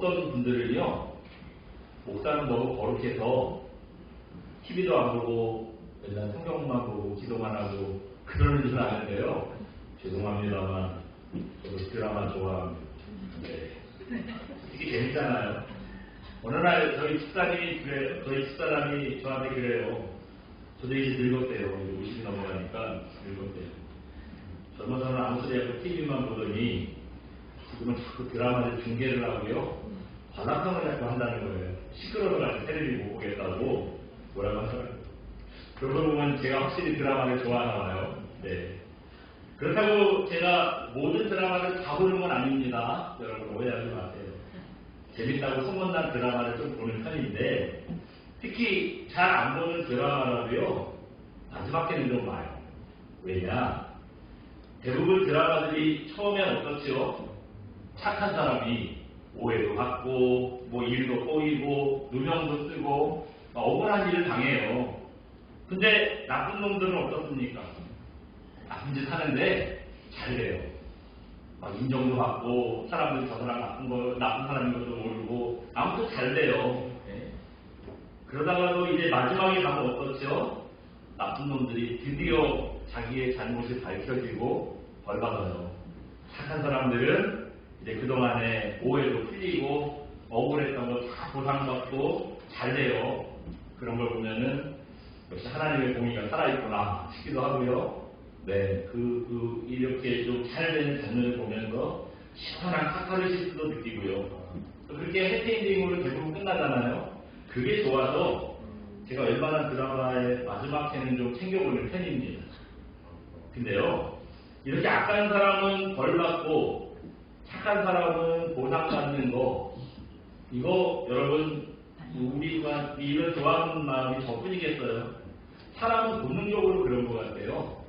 어떤 분들은요, 목사는 너무 거룩해서 TV도 안 보고 맨날 성경만 보고 기도만 하고 그러는 줄 아는데요. 죄송합니다만 저도 드라마 좋아합니다. 네. 되게 재밌잖아요. 어느 날 저희 집사람이 그래요. 저희 집사람이 저한테 그래요. 저도 이제 늙었대요. 50이 넘어가니까 늙었대요. 젊어서는 아무 소리 없고 TV만 보더니 지금은 자꾸 드라마를 중계를 하고요. 관람성을 자꾸 한다는 거예요. 시끄러워서 같이 텔레비 못 보겠다고 뭐라고 하더라고요. 그런 거 보면 제가 확실히 드라마를 좋아하나 봐요. 네. 그렇다고 제가 모든 드라마를 다 보는 건 아닙니다. 여러분 오해하지 마세요. 재밌다고 소문난 드라마를 좀 보는 편인데 특히 잘 안 보는 드라마라도요. 마지막 회는 좀 봐요. 왜냐? 대부분 드라마들이 처음엔 어떻지요? 착한 사람이 오해도 받고 뭐 일도 꼬이고 누명도 쓰고 억울한 일을 당해요. 근데 나쁜 놈들은 어떻습니까? 나쁜 짓 하는데 잘 돼요. 막 인정도 받고 사람들이 저 사람 나쁜 사람인 것도 모르고 아무튼 잘 돼요. 네. 그러다가도 이제 마지막에 가면 어떻죠? 나쁜 놈들이 드디어 자기의 잘못이 밝혀지고 벌받아요. 착한 사람들은 이제 그동안에 오해도 풀리고 억울했던 거 다 보상받고 잘 돼요. 그런 걸 보면은 역시 하나님의 공의가 살아있구나 싶기도 하고요. 네, 이렇게 좀 잘 되는 장면을 보면서 시원한 카타르시스도 느끼고요. 그렇게 해피엔딩으로 대부분 끝나잖아요. 그게 좋아서 제가 웬만한 드라마의 마지막 회는 좀 챙겨보는 편입니다. 근데요, 이렇게 악한 사람은 벌받고 착한 사람은 보상받는 거, 이거 여러분 우리가 이런 좋아하는 마음이 저뿐이겠어요. 사람은 본능적으로 그런 것 같아요.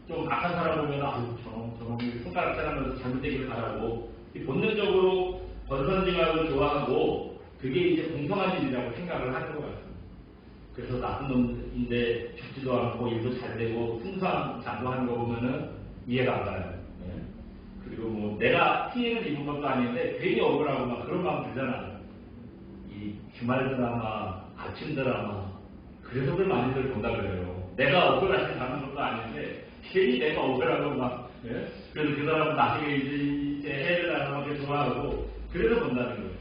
좀 악한 사람 보면 저놈이 손가락 짜면서 잘못되기를 바라고 본능적으로 건선징악을 좋아하고 그게 이제 공평한 일이라고 생각을 하는 것 같습니다. 그래서 나쁜 놈인데 죽지도 않고 일도 잘 되고 승승장구하는 거 보면은 이해가 안 가요. 네. 그리고 뭐 내가 피해를 입은 것도 아닌데 괜히 억울하고 막 그런 마음 들잖아요. 이 주말 드라마, 아침 드라마 그래서들 많이들 본다 그래요. 내가 억울하게 당한 것도 아닌데 괜히 내가 억울하고 막 네? 그래서 그 사람은 나중에 이제 해를 나가게 좋아하고 그래서 본다는 거예요.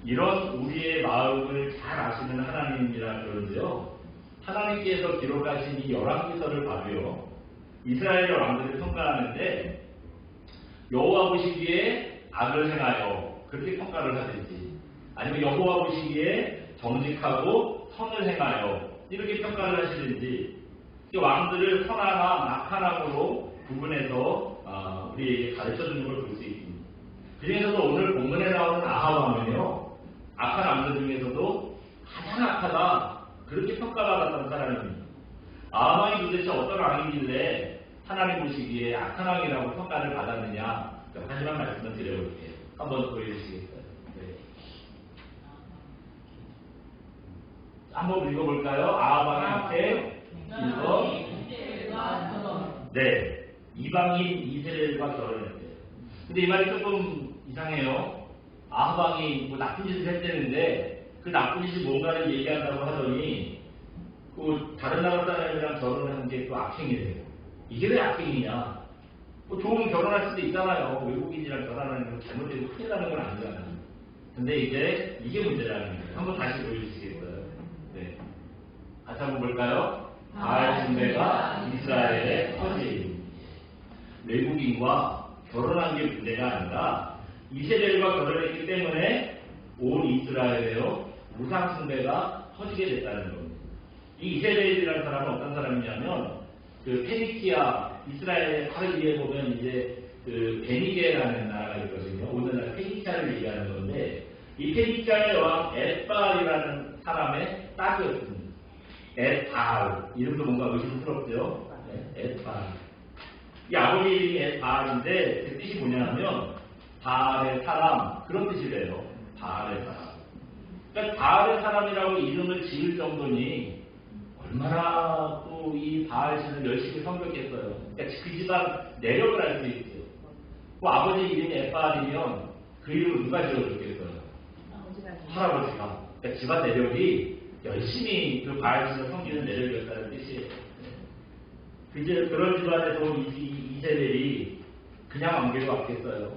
이런 우리의 마음을 잘 아시는 하나님이라 그러는데요. 하나님께서 기록하신 이 열왕기서를 봐도요. 이스라엘 왕들을 평가하는데 여호와 보시기에 악을 행하여 그렇게 평가를 하든지 아니면 여호와 보시기에 정직하고 선을 행하여 이렇게 평가를 하시든지 왕들을 선하나 악하나로 구분해서 우리에게 가르쳐주는 걸 볼 수 있습니다. 그 중에서도 오늘 본문에 나오는 아합 왕은요. 악한 왕들 중에서도 가장 악하다 그렇게 평가받았던 사람입니다. 아합 왕이 도대체 어떤 왕이길래 하나님 보시기에 악한 왕이라고 평가를 받았느냐 몇 가지만 말씀을 드려볼게요. 한번 보여주시겠어요? 네. 한번 읽어볼까요? 아합 왕의 앞에 네, 이방인 이스라엘과 결혼했대요. 근데 이 말이 조금 이상해요. 아합 왕이 뭐 나쁜 짓을 했다는데 그 나쁜 짓이 뭔가를 얘기한다고 하더니 그 다른 나라 사람이랑 결혼한 게 또 악행이래요. 이게 왜 악행이냐? 뭐 좋은 결혼할 수도 있잖아요. 외국인이랑 결혼하는 건 잘못되고 큰일 나는 건 아니잖아요. 근데 이제 이게 문제라는 거예요. 한번 다시 보여주시겠어요? 네, 같이 한번 볼까요? 바알 숭배가 이스라엘의 터지입니다. 외국인과 결혼한 게 문제가 아니라 이스라엘과 결혼했기 때문에 온 이스라엘에요 우상 숭배가 터지게 됐다는 겁니다. 이 이스라엘이라는 사람은 어떤 사람이냐면 그 페니키아 이스라엘의 바로 위에 보면 이제 그 베니게라는 나라가 있거든요. 오늘날 페니키아를 얘기하는 건데 이 페니키아의 왕 에스바알이라는 사람의 딸이었습니다. 에스바알 이름도 뭔가 의심스럽죠. 네, 에스바알. 이 아버지 이름이 에스바알인데 그 뜻이 뭐냐면 바알의 사람 그런 뜻이래요. 바알의 사람. 그러니까 바알의 사람이라고 이름을 지을 정도니 얼마나 또 이 바알 신을 열심히 섬겼겠어요. 그러니까 그 집안 내력을 알 수 있죠. 그 아버지 이름이 에스바알이면 그 그 이름을 누가 지어줬겠어요? 할아버지가. 그러니까 집안 내력이 열심히 그 바알신을 섬기는 내력이었다는 뜻이에요. 이제 그런 집안에서 이세벨이 그냥 왕비로 왔겠어요.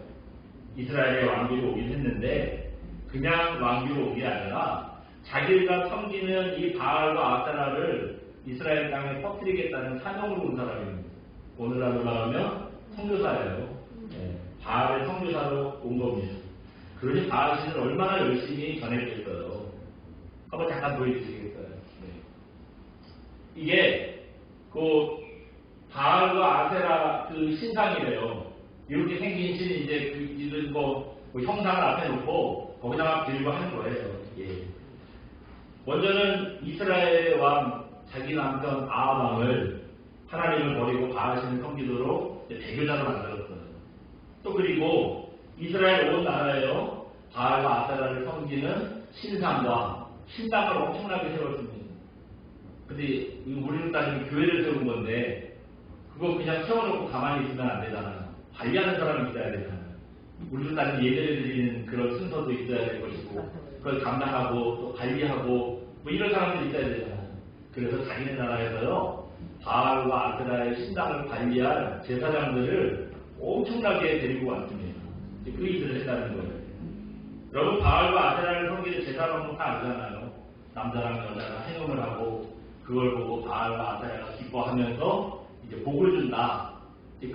이스라엘의 왕비로 오긴 했는데 그냥 왕비로 온 게 아니라 자기가 섬기는 이 바알과 아세라를 이스라엘 땅에 퍼뜨리겠다는 사명으로 온 사람입니다. 오늘날로 말하면 선교사예요. 바알의 선교사로 온 겁니다. 그러니 바알신을 얼마나 열심히 전했겠어요. 한번 잠깐 보여주시겠어요? 이게 그 바알과 아세라 그 신상이래요. 이렇게 생긴 신이 이제 이런 뭐 형상을 앞에 놓고 거기다가 빌고 하는 거예요. 예. 먼저는 이스라엘의 왕 자기 남편 아합 왕을 하나님을 버리고 바알신을 섬기도록 배교자로 만들었어요. 또 그리고 이스라엘 온 나라에요 바알과 아세라를 섬기는 신상과 신당을 엄청나게 세웠습니다. 근데 우리는 따지면 교회를 세운 건데 그거 그냥 세워놓고 가만히 있으면 안 되잖아요. 관리하는 사람이 있어야 되잖아요. 우리는 따지면 예배를 드리는 그런 순서도 있어야 될 것이고 그걸 감당하고 또 관리하고 뭐 이런 사람들이 있어야 되잖아요. 그래서 자기네 나라에서요 바알과 아세라의 신당을 관리할 제사장들을 엄청나게 데리고 왔습니다. 그 일을 했다는 거예요. 여러분 바알과 아세라를 섬기는 제사장은 다 알잖아요. 남자랑 여자가 행음을 하고 그걸 보고 바알과 아세라가 기뻐하면서 이제 복을 준다.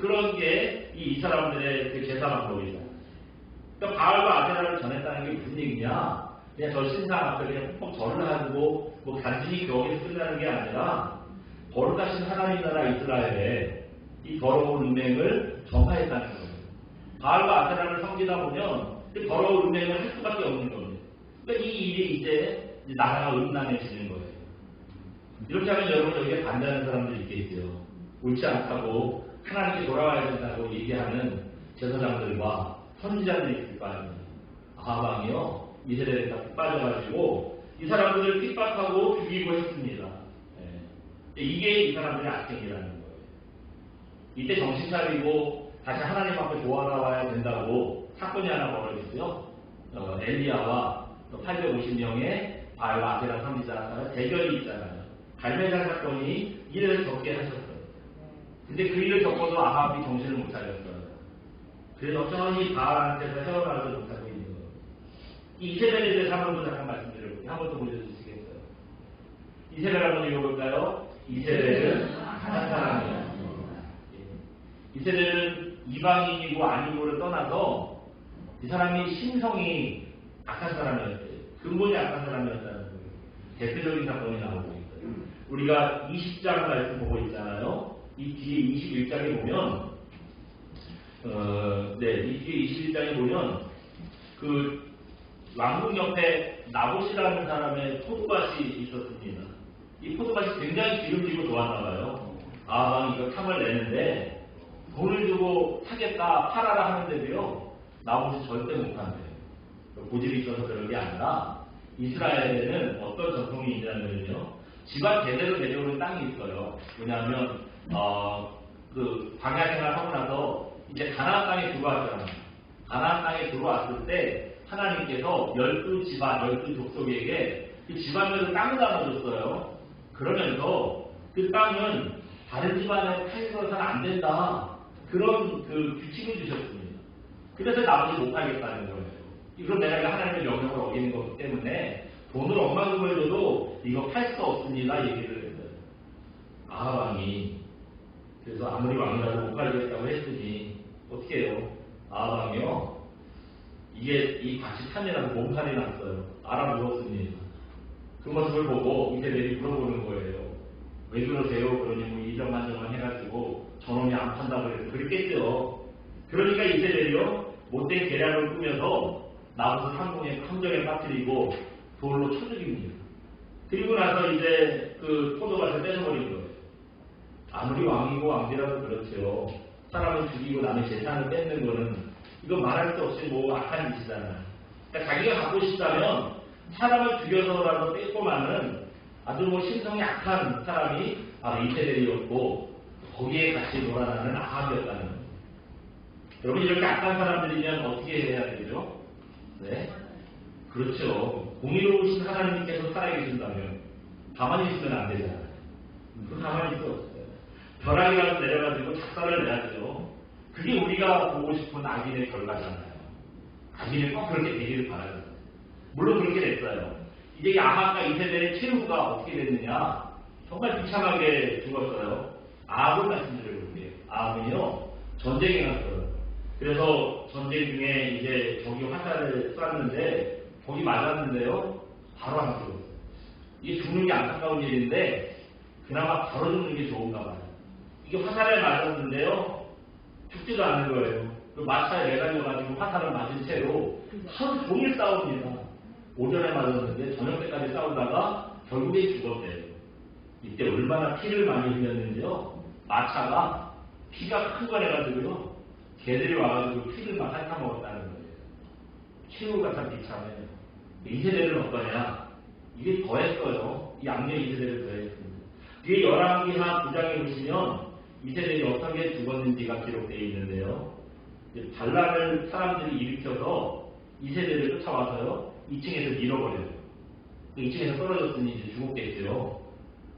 그런 게 이 사람들의 그 제사 방법이죠. 그러니까 바알과 아세라를 전했다는 게 무슨 얘기냐? 그냥 저 신상 앞에 그냥 꼭 절을 하고 뭐 단순히 거기서 끝나는 게 아니라 거룩하신 하나님 나라 이스라엘에 이 더러운 운명을 전파했다는 거예요. 바알과 아세라를 섬기다 보면 그 더러운 운명을 할 수밖에 없는 겁니다. 그러니까 이 일이 이제 나라가 음란해지는 거예요. 이렇게 하면 여러분 여기에 반대하는 사람들이 있겠죠. 옳지 않다고 하나님께 돌아와야 된다고 얘기하는 제사장들과 선지자들이 있을 거 아닙니까? 아합 왕이요 이스라엘에 다 빠져가지고 이 사람들을 핍박하고 죽이고 했습니다. 이게 이 사람들의 악행이라는 거예요. 이때 정신 차리고 다시 하나님 앞에 돌아와야 된다고 사건이 하나 벌어졌어요. 엘리야와 850명의 바알과 아세라 선지자가 대결이 있잖아요. 갈멜산 사건이 일을 겪게 하셨어요. 근데 그 일을 겪어도 아합이 정신을 못 차렸어요. 그래서 여전히 바알한테서 헤어나오지 못하고 있는 거예요. 이 이세벨에 대해서 한 번 더 잠깐 말씀드려볼게요. 한 번 더 보여주시겠어요? 이세벨 한번 읽어볼까요? 이세벨은 한 사람이었습니다. 이세벨은 이방인이고 아니고를 떠나서 이 사람이 심성이 악한 사람이었어요. 근본이 악한 사람이었다는 거예요. 대표적인 사건이 나오고 있어요. 우리가 20장 말씀 보고 있잖아요. 이 뒤에 21장에 보면 이 뒤에 21장에 보면 그 왕궁 옆에 나봇이라는 사람의 포도밭이 있었습니다. 이 포도밭이 굉장히 기름지고 좋았나 봐요. 아합이 이거 탐을 내는데 돈을 주고 사겠다 팔아라 하는데도요 나봇이 절대 못한대요. 고집이 있어서 그런 게 아니라 이스라엘에는 어떤 전통이 있냐면요 집안 대대로 내려오는 땅이 있어요. 왜냐하면 그 광야 생활하고 나서 이제 가나안 땅에 들어왔잖아요. 가나안 땅에 들어왔을 때 하나님께서 12집안, 12족속에게 그 집안별로 땅을 나눠줬어요. 그러면서 그 땅은 다른 집안에 팔려서는 안 된다. 그런 그 규칙을 주셨습니다. 그래서 나머지 못 팔겠다는 거예요. 이건 내가 하나님의 명령을 어기는 거기 때문에 돈을 억만금을 줘도 이거 팔 수 없습니다. 얘기를 했어요. 아합 왕이. 그래서 아무리 왕이라도 못 팔겠다고 했으니 어떻게 해요? 아합 왕이요. 이게 이 밭이 탄이라서 몸살이 났어요. 알아물었습니다. 그 모습을 보고 이세벨이 물어보는 거예요. 왜 그러세요? 그러니 뭐 이정만정만 해가지고 저놈이 안 판다고 해서 그랬겠죠. 그러니까 이세벨이요 못된 계략을 꾸며서 나부터 상공에 함정에 빠뜨리고 돌로 쳐 죽입니다. 그리고 나서 이제 그 포도밭을 뺏어버린 거예요. 아무리 왕이고 왕비라도 그렇죠. 사람을 죽이고 남의 재산을 뺏는 거는 이거 말할 수 없이 뭐 악한 짓이잖아요. 그러니까 자기가 갖고 싶다면 사람을 죽여서라도 뺏고만은 아주 뭐 심성이 악한 사람이 바로 이세벨이었고 거기에 같이 놀아나는 아합이었다는 거예요. 여러분 이렇게 악한 사람들이면 어떻게 해야 되죠? 그렇죠. 공의로우신 하나님께서 살아계신다면 가만히 있으면 안 되잖아요. 그 가만히 있을 수 없어요. 벼락이라도 내려가지고 작사를 내야죠. 그게 우리가 보고 싶은 악인의 결과잖아요. 악인은 꼭 그렇게 되기를 바라죠. 물론 그렇게 됐어요. 이제 이 아합과 이세벨의 최후가 어떻게 됐느냐. 정말 비참하게 죽었어요. 아합을 말씀드리고 있는데요. 아합은요, 전쟁에 갔어요. 그래서 전쟁 중에 이제 저기 화살을 쐈는데 거기 맞았는데요. 바로 안 죽었어요. 이게 죽는 게 안타까운 일인데 그나마 바로 죽는 게 좋은가 봐요. 이게 화살에 맞았는데요. 죽지도 않는 거예요. 그 마차에 매달려가지고 화살을 맞은 채로 하루 종일 싸웁니다. 오전에 맞았는데 저녁 때까지 싸우다가 결국에 죽었대요. 이때 얼마나 피를 많이 흘렸는지요. 마차가 피가 큰 거 해가지고요. 개들이 와가지고 피를 막 핥아먹었다는 거예요. 최후가 참 비참해요. 이세대는 어떠냐? 이게 더했어요. 이 악녀 이세대를 더했습니다. 뒤에 열왕기하 9장에 보시면 이세대이 어떻게 죽었는지가 기록되어 있는데요. 반란을 사람들이 일으켜서 이세대를 쫓아와서요. 2층에서 밀어버려요. 2층에서 떨어졌으니 이제 죽었겠죠.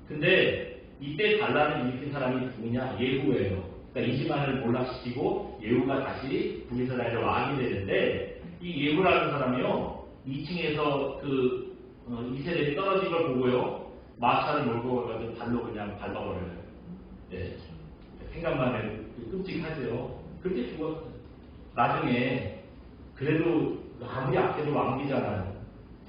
근데 이때 반란을 일으킨 사람이 누구냐? 예후예요. 그러니까 이스마엘을 몰락시키고 예후가 다시 북이스라엘에 왕이 되는데 이 예후라는 사람이요. 2층에서 이세대이 떨어진 걸 보고요. 마차를 몰고 가서 발로 그냥 밟아버려요. 네. 생각만 해도 끔찍하죠. 그렇게 죽었어요. 나중에 그래도 아무리 악해도 왕비잖아요.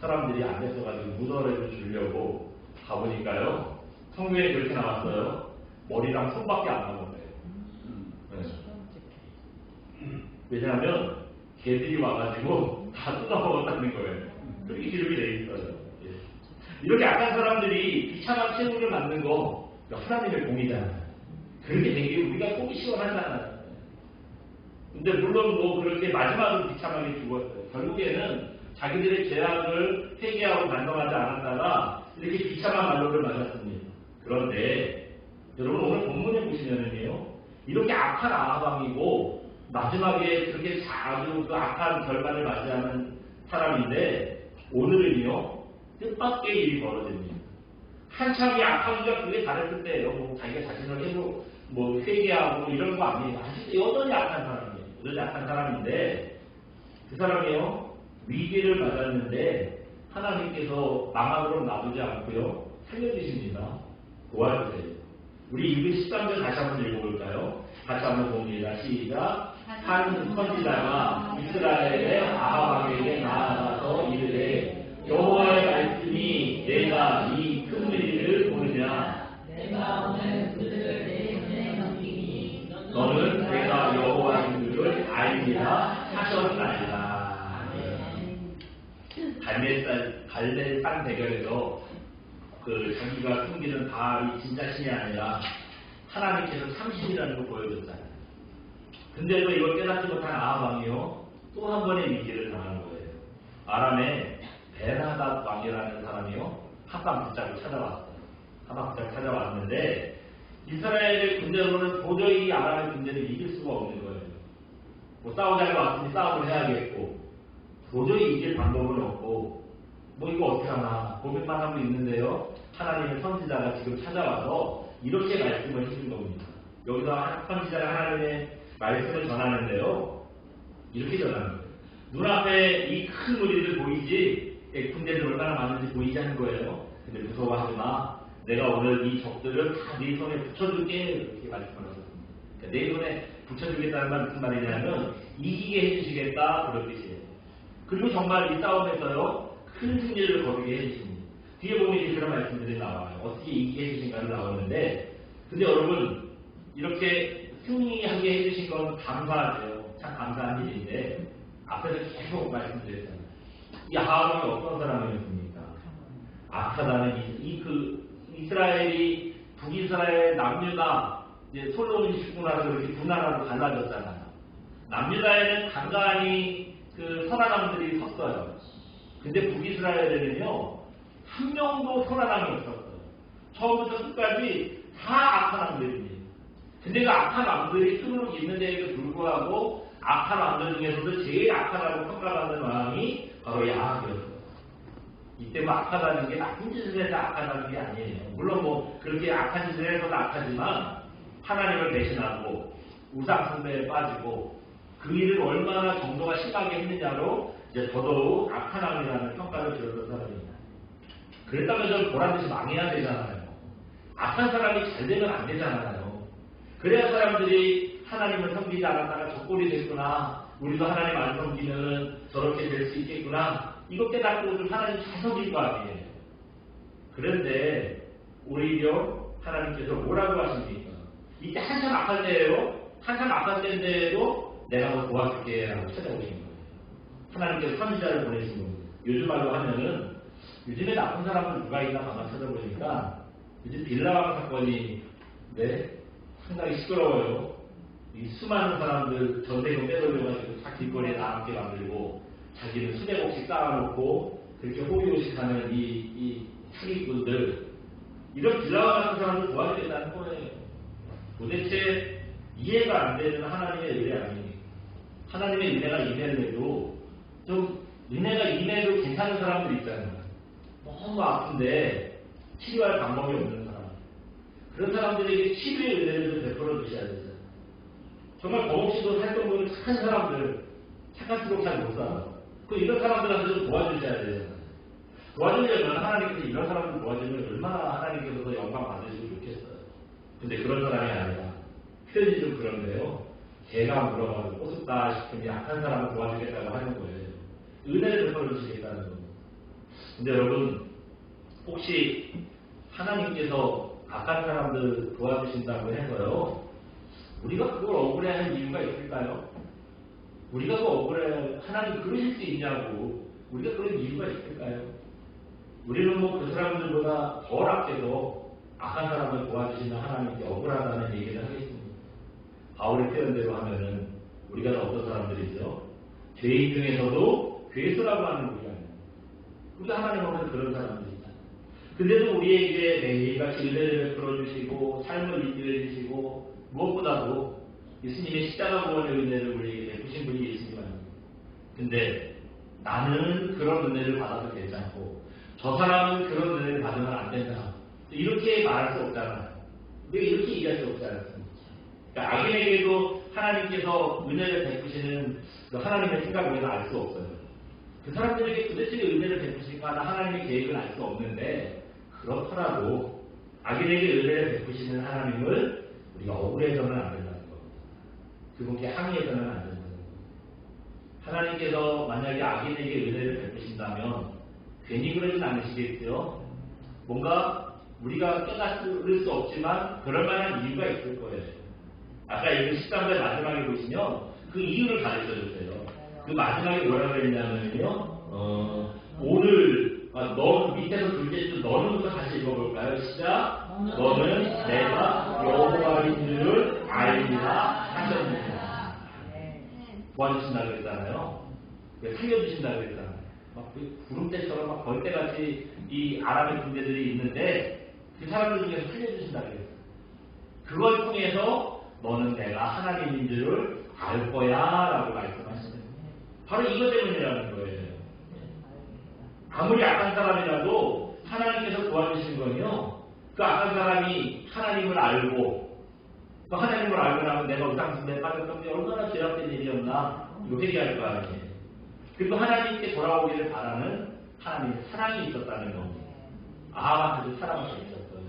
사람들이 안 됐어가지고 무덤을 주려고 가보니까요. 성경에 그렇게 나왔어요. 머리랑 손밖에 안 남았어요. 네. 왜냐하면 개들이 와가지고 다 뜯어먹었다는 거예요. 그렇게 기록이 되어 있어요. 예. 이렇게 악한 사람들이 비참한 최후를 맞는 거 하나님의 공이잖아요. 그렇게 되기 우리가 꼭 시원하잖아요. 근데 물론 뭐 그렇게 마지막으로 비참하게 죽었어요. 결국에는 자기들의 죄악을 회개하고 반성하지 않았다가 이렇게 비참한 말로를 맞았습니다. 그런데 여러분 오늘 본문에 보시면은요, 이렇게 악한 아합왕이고 마지막에 그렇게 아주 그 악한 결과를 맞이하는 사람인데 오늘은요 뜻밖의 일이 벌어집니다. 한참이 악하기가 그게 잘했을 때예요. 뭐 자기가 자신을 해도 뭐 회개하고 이런 거 아니에요. 아직 여전히 악한 사람이에요. 여전히 악한 사람인데 그 사람이요 위기를 맞았는데 하나님께서 망하도록 놔두지 않고요 살려주십니다. 도와주세요. 우리 213절 다시 한번 읽어볼까요? 같이 한번 봅니다. 시작. 한 선지자가 이스라엘의 아합에게 나아가서 이르되 여호와의 말씀이 내가 이 큰 무리를 보느냐 내가 오늘 그들을 내 손에 넘기니 너는 내가 여호와인 줄을 알리라 하셨나이다. 갈멜산 대결에서 자기가 숨기는 바알이 진짜 신이 아니라 하나님께서 참신이라는 걸 보여줬잖아요. 근데도 이걸 깨닫지 못한 아합 왕이요 또 한 번의 위기를 당하는 거예요. 아람의 베나닷 왕이라는 사람이요 하감 붙잡고 찾아왔어요. 하감 붙잡고 찾아왔는데 이스라엘의 군대로는 도저히 아람의 군대를 이길 수가 없는 거예요. 뭐 싸우자고 왔으니 싸움을 해야겠고 도저히 이길 방법은 없고 뭐 이거 어떻게 하나 고민만 하고 있는데요. 하나님의 선지자가 지금 찾아와서 이렇게 말씀을 해준 겁니다. 여기서 선지자가 하나님의 말씀을 전하는데요. 이렇게 전하는 거예요. 눈앞에 이 큰 무리들 보이지? 군대들 얼마나 많은지 보이지 하는 거예요. 근데 무서워하지 마. 내가 오늘 이 적들을 다 네 손에 붙여줄게. 이렇게 말씀하셨습니다. 그러니까 내 손에 붙여주겠다는 말 무슨 말이냐면 이기게 해주시겠다 그런 뜻이에요. 그리고 정말 이 싸움에서요 큰 승리를 거두게 해주십니다. 뒤에 보면 이제 그런 말씀들이 나와요. 어떻게 이기게 해주신가를 나오는데 근데 여러분 이렇게 승리하게 해주신 건 감사하세요. 참 감사한 일인데 앞에서 계속 말씀드렸잖아요. 이 아합이 어떤 사람이었습니까? 악하다는 이스라엘이 북이스라엘 남유다 이제 솔로몬이 죽고 나서 이렇게 두 나라로 갈라졌잖아요. 남유다에는 간간히 선한 왕들이 섰어요. 근데 북이스라엘에는요 한 명도 선한 왕이 없었어요. 처음부터 끝까지 다 악한 왕들입니다. 근데 그 악한 왕들이 수록 있는데에도 불구하고 악한 왕들 중에서도 제일 악하다고 평가받는 왕이 바로 야합이었어요. 이때 뭐 악하다는 게 나쁜 짓을 해서 악하다는 게 아니에요. 물론 뭐 그렇게 악한 짓을 해서도 악하지만 하나님을 배신하고 우상 숭배에 빠지고 그 일을 얼마나 정도가 심하게 했느냐로 이제 더더욱 악한 왕이라는 평가를 들었던 사람입니다. 그랬다면 좀 보란듯이 망해야 되잖아요. 악한 사람이 잘 되면 안 되잖아요. 그래야 사람들이 하나님을 섬기지 않았다가 적골이 됐구나. 우리도 하나님 안 섬기면 저렇게 될 수 있겠구나. 이거 깨닫고 좀 하나님 잘 섬길 거 아니에요. 그런데 오히려 하나님께서 뭐라고 하십니까? 이때 한참 악할 때예요. 한참 악할 때인데도 내가 너 도와줄게 라고 찾아오신 거예요. 하나님께서 선지자를 보내신 겁니다. 요즘 말로 하면은 요즘에 나쁜 사람은 누가 있나 가만 찾아보니까 요즘 빌라왕 사건이 상당히 시끄러워요. 이 수많은 사람들 전세금 빼돌려가지고 다 길거리에 나앉게 만들고 자기는 수백억씩 쌓아놓고 그렇게 호의호식하는 이 사기꾼들, 이런 빌라왕 같은 사람들 도와주겠다는 거예요. 도대체 이해가 안 되는 하나님의 은혜 아닙니까? 하나님의 은혜가 임해를 해도 좀 은혜가 임해도 괜찮은 사람들 있잖아요. 너무 아픈데 치료할 방법이 없는 사람. 그런 사람들에게 치료의 은혜를 좀 베풀어 주셔야 되잖아요. 정말 버벅치도 살 정도로 착한 사람들, 착할수록 잘 못 살아. 이런 사람들한테 좀 도와주셔야 되잖아요. 도와주려면 하나님께서 이런 사람들 도와주면 얼마나 하나님께서 더 영광 받으시고 좋겠어요. 근데 그런 사람이 아니라 표현이 좀 그런데요. 제가 물어봐도 꼬숩다 싶은 약한 사람을 도와주겠다고 하는 거예요. 은혜를 베풀어 주시겠다는 겁니다. 근데 여러분, 혹시 하나님께서 악한 사람들 도와주신다고 해서요, 우리가 그걸 억울해하는 이유가 있을까요? 우리가 그 억울해, 하나님 그러실 수 있냐고, 우리가 그런 이유가 있을까요? 우리는 뭐 그 사람들보다 덜 악해서 악한 사람을 도와주시는 하나님께 억울하다는 얘기를 하겠습니다. 바울의 표현대로 하면은 우리가 어떤 사람들이죠? 죄인 중에서도 괴수라고 하는 우리가 아닙니다. 우리가 하나님 보면 그런 사람들이죠. 근데도 우리에게 매일같이 은혜를 베풀어주시고 삶을 인도해 주시고 무엇보다도 예수님의 십자가 구원의 은혜를 우리에게 베푸신 분이 예수님입니다. 근데 나는 그런 은혜를 받아도 괜찮고 저 사람은 그런 은혜를 받으면 안 된다. 이렇게 말할 수 없잖아요. 우리가 이렇게 얘기할 수 없지 않습니까? 그러니까 악인에게도 하나님께서 은혜를 베푸시는 하나님의 생각을 우리가 알 수 없어요. 그 사람들에게 도대체 은혜를 베푸실까 하는 하나님의 계획을 알 수 없는데, 그렇더라도 악인에게 은혜를 베푸시는 하나님을 우리가 억울해서는 안 된다는 겁니다. 그분께 항의해서는 안 된다는 겁니다. 하나님께서 만약에 악인에게 은혜를 베푸신다면 괜히 그러진 않으시겠죠? 뭔가 우리가 깨달을 수 없지만 그럴 만한 이유가 있을 거예요. 아까 읽은 13절 마지막에 보시면 그 이유를 가르쳐 주세요. 그 마지막에 뭐라고 했냐면요. 오늘 너 밑에서 둘째 줄 너는부터 다시 읽어볼까요? 시작. 너는 내가 여호와인 줄을 알리라 하셨느니라. 도와주신다고 그랬잖아요. 살려주신다고 그랬잖아요. 막 구름대처럼 막 벌떼같이 이 아람의 군대들이 있는데 그 사람들 중에서 살려주신다고 그랬어요. 그걸 통해서 너는 내가 하나님인 줄을 알 거야 라고 말씀하시는 바로 이것 때문이라는 거예요. 아무리 악한 사람이라도 하나님께서 도와주신 건요, 그 악한 사람이 하나님을 알고 그 하나님을 알고 나면 내가 우상숭배에 빠졌던 게 얼마나 죄악된 일이었나 이거 회개할 거 아니에요. 그리고 하나님께 돌아오기를 바라는 하나님의 사랑이 있었다는 겁니다. 아합한테도 사랑을 있었어요.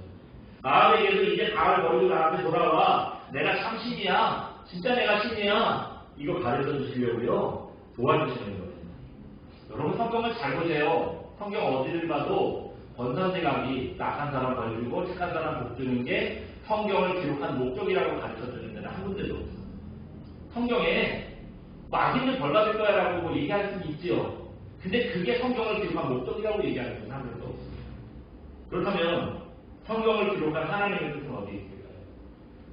아합에게도 이제 가을 버리고 나한테 돌아와. 내가 참 신이야. 진짜 내가 신이야. 이거 가르쳐 주시려고요. 도와주시는 거예요. 여러분 성경을 잘 보세요. 성경 어디를 봐도 번선지각이 악한 사람 벌주고 착한 사람 복주는 게 성경을 기록한 목적이라고 가르쳐 주는 데는 한 군데도 없어요. 성경에 악인을 벌 받을 거야 라고 얘기할 수는 있지요. 근데 그게 성경을 기록한 목적이라고 얘기하는 것은 한 군데도 없어요. 그렇다면 성경을 기록한 하나님의 뜻은 어디 있을까요?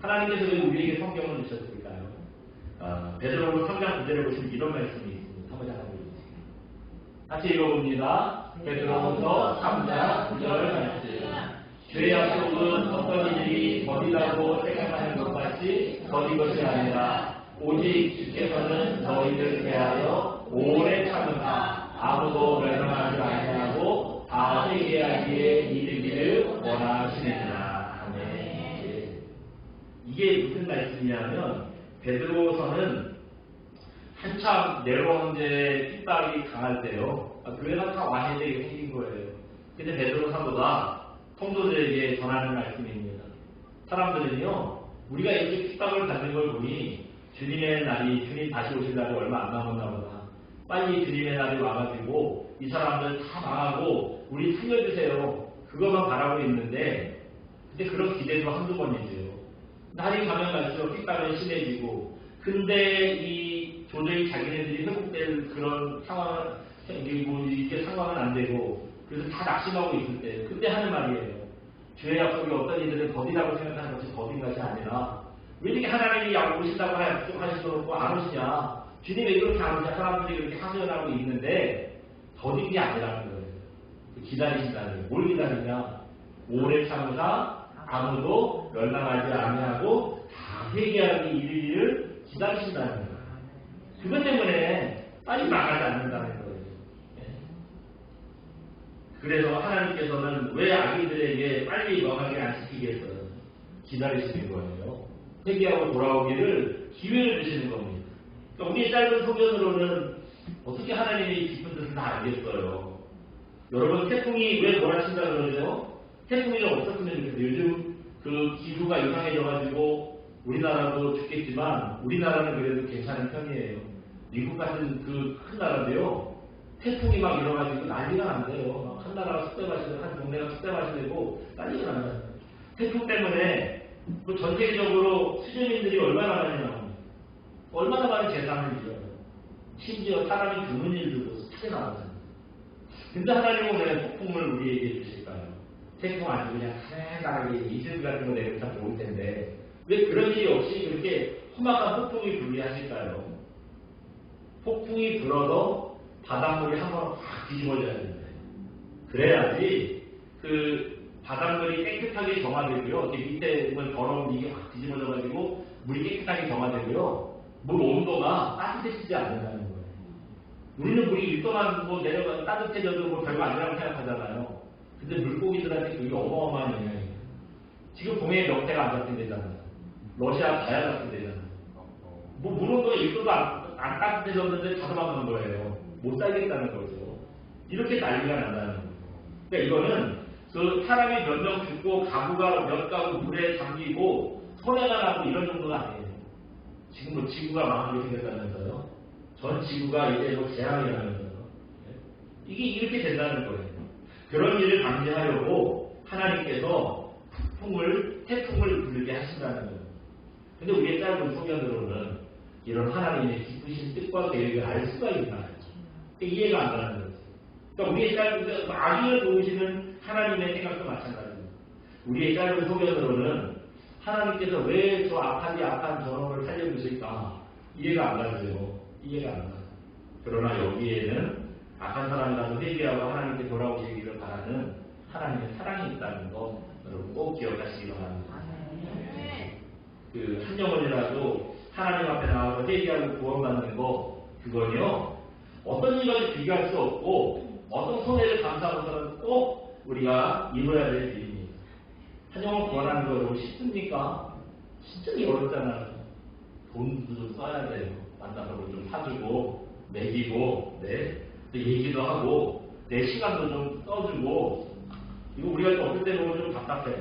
하나님께서 왜 우리에게 성경을 주셨을까요? 베드로로 3장 9절에 보시면 이런 말씀이 있습니다. 한번 잠깐 보여주세요. 같이 읽어봅니다. 베드로부터 3장 9절 말씀. 죄의 약속은 어떤 이들이 더디다고 생각하는 것 같이 더딘 것이 아니라 오직 주께서는 너희를 대하여 오래 참으사 아무도 멸망하지 아니하고 다 뭐냐면 베드로서는 한참 네로 황제의 핍박이 강할 때요. 교회가 다 와해되게 생긴 거예요. 근데 베드로 사도가 성도들에게 전하는 말씀입니다. 사람들은요, 우리가 이렇게 핍박을 받는 걸 보니 주님의 날이, 주님 다시 오실 날이 얼마 안 남았나 보다. 빨리 주님의 날이 와가지고 이 사람들 다 망하고 우리 살려주세요. 그것만 바라고 있는데, 근데 그런 기대도 한두 번이죠. 날이 가면 갈수록 핍박은 심해지고, 근데 이 도저히 자기네들이 회복될 그런 상황은, 이렇게 상황은 안 되고, 그래서 다 낙심하고 있을 때, 그때 하는 말이에요. 주의 약속이 어떤 이들은 거디라고 생각하는 것이 거딘 것이 아니라, 왜 이렇게 하나님이 오신다고 하시고 안 오시냐? 주님이 이렇게 안 오시냐? 사람들이 이렇게 하소연하고 있는데, 더딘 게 아니라는 거예요. 기다리신다는 거예요. 뭘 기다리냐? 오래 참으사 아무도 멸망하지 아니하고 다 회개하기 이르기를 기다리신다는 거예요. 그것 때문에 빨리 망하지 않는다는 거예요. 그래서 하나님께서는 왜 아기들에게 빨리 망하게 안 시키기 위해서 기다리시는 거예요. 회개하고 돌아오기를 기회를 주시는 겁니다. 그러니까 우리의 짧은 소견으로는 어떻게 하나님의 깊은 뜻을 다 알겠어요. 여러분, 태풍이 왜 몰아친다 그러죠? 태풍이 없었으면 좋겠어요. 요즘 그 기후가 이상해져가지고 우리나라도 죽겠지만 우리나라는 그래도 괜찮은 편이에요. 미국 같은 그 큰 나라인데요. 태풍이 막 일어나가지고 난리가 난대요. 한 나라가 숙대밭이, 한 동네가 숙대밭이 되고 난리가 나요. 태풍 때문에 전 세계적으로 수재민들이 얼마나 많이 나옵니다. 얼마나 많은 재산을 잃어요. 심지어 사람이 죽는 일들도 크게 나오잖아요. 근데 하나님은 왜 폭풍을 우리에게 주실까요? 태풍 아니고 그냥 편안하게 이슬 같은 거 내리면 다 좋을 텐데 왜 그런 일이 없이 그렇게 험악한 폭풍이 불리하실까요? 폭풍이 불어도 바닷물이 한번 확 뒤집어져야 됩니다. 그래야지 그 바닷물이 깨끗하게 정화되고요. 밑에 더러운 이게 확 뒤집어져가지고 물이 깨끗하게 정화되고요. 물 온도가 따뜻해지지 않는다는 거예요. 우리는 물이 1도만 내려가 따뜻해져도 별거 아니라고 생각하잖아요. 근데 물고기들한테 그게 어마어마한 영향이에요. 지금 동해에 명태가 안 잡힌대잖아요. 러시아 가야 잡힌대잖아요. 물 온도가 1도도 안 따뜻해졌는데 다 도망간 거예요. 못 살겠다는 거죠. 이렇게 난리가 난다는 거예요. 그러니까 이거는 그 사람이 몇 명 죽고 가구가 몇 가구 물에 잠기고 손해가 나고 이런 정도가 아니에요. 지금 지구가 망하게 생겼다면서요. 전 지구가 이제 재앙이라면서요. 이게 이렇게 된다는 거예요. 그런 일을 방지하려고 하나님께서 태풍을 불게 하신다는 거예요. 근데 우리의 짧은 소견으로는 이런 하나님의 깊으신 뜻과 계획을 알 수가 있나요? 이해가 안 가는 거죠. 그러니까 우리의 짧은, 악인을 도우시는 하나님의 생각도 마찬가지입니다. 우리의 짧은 소견으로는 하나님께서 왜 저 악한 저놈을 살려주실까? 이해가 안 가죠. 이해가 안 가요. 그러나 여기에는 악한 사람이라도 회개하고 하나님께 돌아오시기를 바라는 하나님의 사랑이 있다는 거 여러분 꼭 기억하시기 바랍니다. 그 한 영혼이라도 하나님 앞에 나와서 회개하고 구원받는 거 그건요 어떤 일과도 비교할 수 없고 어떤 손해를 감수하고서는 꼭 우리가 이뤄야 될 일입니다. 한 영혼 구원하는 거 여러분 쉽습니까? 진짜 어렵잖아요. 돈도 좀 써야 돼요. 만나서 좀 사주고 먹이고 얘기도 하고 내 시간도 좀 써주고 이거 우리가 또 어떨 때 보면 좀 답답해.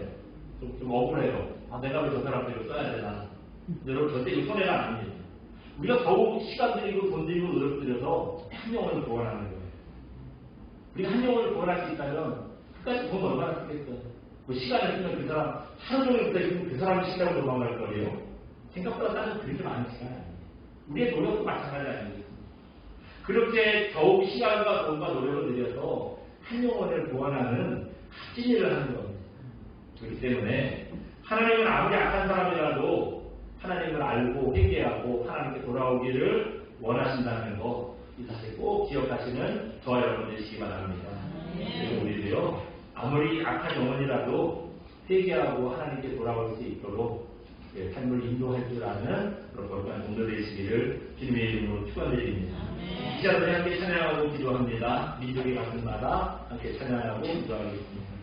좀 억울해요. 내가 왜 저 사람들을 써야 되나. 근데 여러분 절대 이거 손해가 아닙니다. 우리가 더욱 시간 들이고 돈 들이고 노력 들여서 한 영혼을 구원하는 거예요. 우리가 한 영혼을 구원할 수 있다면 끝까지 돈 얼마나 쓰겠어요. 시간을 쓰면 그 사람 하루 종일 기다리면 그 사람 시간으로 도망갈 거예요. 생각보다 따로 그렇게 많은 시간이 아니에요. 우리의 노력도 마찬가지 아니겠습니까? 그렇게 더욱 시간과 돈과 노력을 들여서 한 영혼을 구원하는 값진 일을 하는 겁니다. 그렇기 때문에 하나님은 아무리 악한 사람이라도 하나님을 알고 회개하고 하나님께 돌아오기를 원하신다는 거 이 사실 꼭 기억하시는 저와 여러분 되시기 바랍니다. 그리고 우리도요 아무리 악한 영혼이라도 회개하고 하나님께 돌아올 수 있도록 삶을 인도할 줄 아는 그런 거룩한 종도 되시기를 주님의 이름으로 축원드립니다. 이 시간에 함께 찬양하고 기도합니다. 민족의 가슴마다 함께 찬양하고 기도하겠습니다.